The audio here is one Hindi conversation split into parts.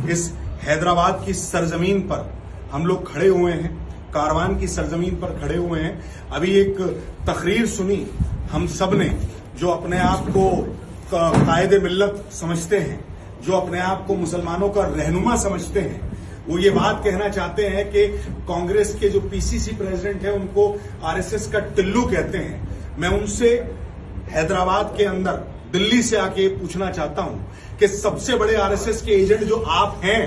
इस हैदराबाद की सरजमीन पर हम लोग खड़े हुए हैं, कारवान की सरजमीन पर खड़े हुए हैं। अभी एक तकरीर सुनी हम सब ने, जो अपने आप को कायदे मिल्लत समझते हैं, जो अपने आप को मुसलमानों का रहनुमा समझते हैं, वो ये बात कहना चाहते हैं कि कांग्रेस के जो पीसीसी प्रेसिडेंट हैं उनको आरएसएस का टिल्लू कहते हैं। मैं उनसे हैदराबाद के अंदर दिल्ली से आके पूछना चाहता हूं कि सबसे बड़े आरएसएस के एजेंट जो आप हैं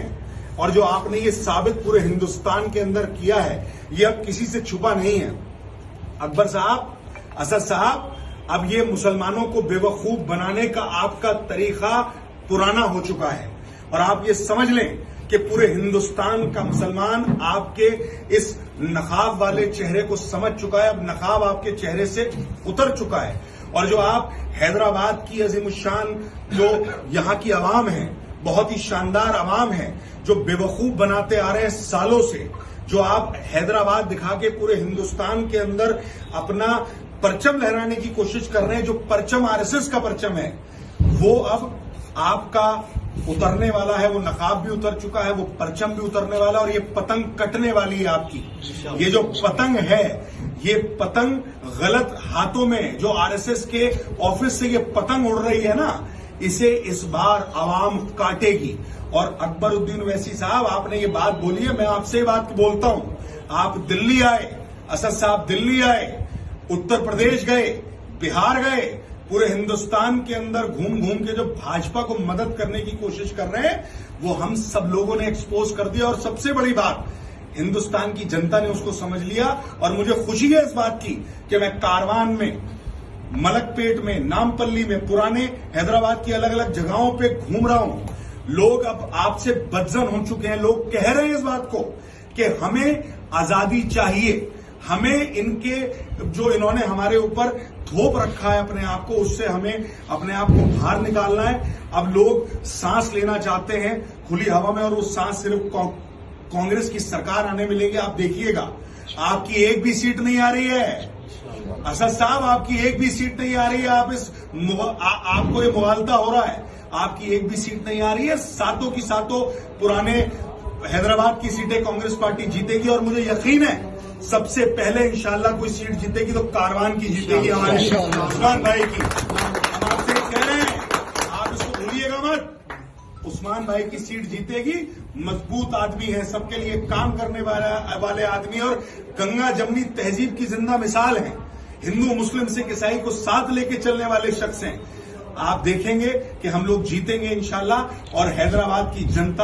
और जो आपने ये साबित पूरे हिंदुस्तान के अंदर किया है, ये अब किसी से छुपा नहीं है। अकबर साहब, असद साहब, अब ये मुसलमानों को बेवकूफ बनाने का आपका तरीका पुराना हो चुका है और आप ये समझ लें कि पूरे हिंदुस्तान का मुसलमान आपके इस नकाब वाले चेहरे को समझ चुका है। अब नकाब आपके चेहरे से उतर चुका है और जो आप हैदराबाद की अजीमुशान जो यहां की आवाम है, बहुत ही शानदार आवाम है, जो बेवकूफ बनाते आ रहे हैं सालों से, जो आप हैदराबाद दिखा के पूरे हिंदुस्तान के अंदर अपना परचम लहराने की कोशिश कर रहे हैं, जो परचम आरएसएस का परचम है, वो अब आपका उतरने वाला है। वो नकाब भी उतर चुका है, वो परचम भी उतरने वाला है और ये पतंग कटने वाली है आपकी। ये जो पतंग है, ये पतंग गलत हाथों में, जो आरएसएस के ऑफिस से ये पतंग उड़ रही है ना, इसे इस बार आवाम काटेगी। और अकबरुद्दीन ओवैसी साहब, आपने ये बात बोली है, मैं आपसे ये बात बोलता हूं। आप दिल्ली आए, असद साहब दिल्ली आए, उत्तर प्रदेश गए, बिहार गए, पूरे हिंदुस्तान के अंदर घूम घूम के जो भाजपा को मदद करने की कोशिश कर रहे हैं, वो हम सब लोगों ने एक्सपोज कर दिया। और सबसे बड़ी बात, हिंदुस्तान की जनता ने उसको समझ लिया और मुझे खुशी है इस बात की कि मैं कारवान में, मलकपेट में, नामपल्ली में, पुराने हैदराबाद की अलग अलग जगहों पे घूम रहा हूं। लोग अब आपसे बदजन हो चुके हैं। लोग कह रहे हैं इस बात को कि हमें आजादी चाहिए, हमें इनके जो इन्होंने हमारे ऊपर थोप रखा है अपने आप को, उससे हमें अपने आप को बाहर निकालना है। अब लोग सांस लेना चाहते हैं खुली हवा में और वो सांस सिर्फ कांग्रेस की सरकार आने मिलेगी। आप देखिएगा, आपकी एक भी सीट नहीं आ रही है असद साहब, आपकी एक भी सीट नहीं आ रही है। आपको ये मुगालता हो रहा है, आपकी एक भी सीट नहीं आ रही है। सातों की सातों पुराने हैदराबाद की सीटें कांग्रेस पार्टी जीतेगी और मुझे यकीन है सबसे पहले इंशाल्लाह कोई सीट जीतेगी तो कारवान की जीतेगी, हमारी उस्मान भाई की। हम आपसे कह रहे हैं, आप इसको भूलिएगा मत, उस्मान भाई की सीट जीतेगी। मजबूत आदमी है, सबके लिए काम करने वाले आदमी और गंगा जमनी तहजीब की जिंदा मिसाल है। हिंदू, मुस्लिम, सिख, ईसाई को साथ लेके चलने वाले शख्स हैं। आप देखेंगे कि हम लोग जीतेंगे इंशाल्लाह और हैदराबाद की जनता